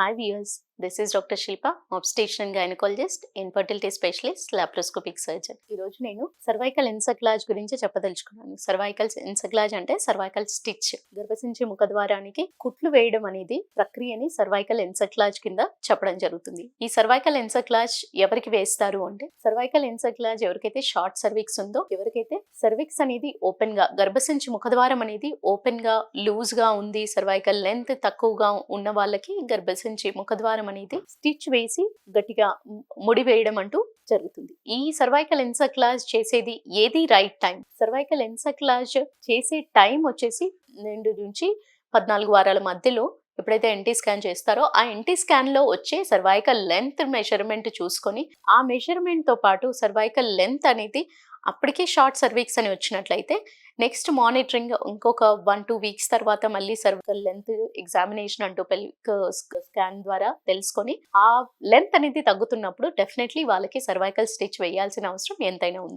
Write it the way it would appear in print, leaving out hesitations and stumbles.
Hi viewers, this is Dr. Shilpa, obstetrician and gynecologist, infertility specialist, laparoscopic surgeon. ఈ రోజు నేను cervical ఎన్సెఫలాజ్ గురించి చెప్పదలుచుకున్నాను. సర్వైకల్ ఎన్సెఫలాజ్ అంటే సర్వైకల్ స్టిచ్. గర్భసించి ముఖద్వారానికి కుట్లు వేయడం అనేది ప్రక్రియని సర్వైకల్ ఎన్సెఫలాజ్ కింద చెప్పడం జరుగుతుంది. ఈ సర్వైకల్ ఎన్సెఫలాజ్ ఎవరికి వేస్తారు అంటే సర్వైకల్ ఎన్సెఫలాజ్ ఎవరికైతే షార్ట్ సర్విక్స్ ఉందో, ఎవరికైతే సర్విక్స్ అనేది ఓపెన్ గా, గర్భసించి ముఖద్వారం అనేది ఓపెన్ గా లూజ్ గా ఉంది, సర్వైకల్ లెంత్ తక్కువగా ఉన్న వాళ్ళకి గర్భసించి ముఖద్వారం అనేది స్టిచ్ వేసి గట్టిగా ముడి వేయడం అంటూ జరుగుతుంది. ఈ సర్వైకల్ ఎన్సెఫలాజ్ చేసేది ఏది రైట్ టైం? సర్వైకల్ ఎన్సెఫలాజ్ చేసే టైం వచ్చేసి 2 నుంచి 14 వారాల మధ్యలో ఎప్పుడైతే ఎన్టీ స్కాన్ చేస్తారో ఆ ఎన్టీ స్కాన్ లో వచ్చే సర్వైకల్ లెంత్ మెజర్మెంట్ చూసుకొని ఆ మెజర్మెంట్ తో పాటు సర్వైకల్ లెంత్ అనేది అప్పటికే షార్ట్ సర్వీక్స్ అని వచ్చినట్లయితే నెక్స్ట్ మానిటరింగ్ ఇంకొక 1-2 వీక్స్ తర్వాత మళ్ళీ సర్వైకల్ లెంత్ ఎగ్జామినేషన్ అంటూ పెల్విక్ స్కాన్ ద్వారా తెలుసుకొని ఆ లెంత్ అనేది తగ్గుతున్నప్పుడు డెఫినెట్లీ వాళ్ళకి సర్వైకల్ స్టిచ్ వేయాల్సిన అవసరం ఎంతైనా ఉంది.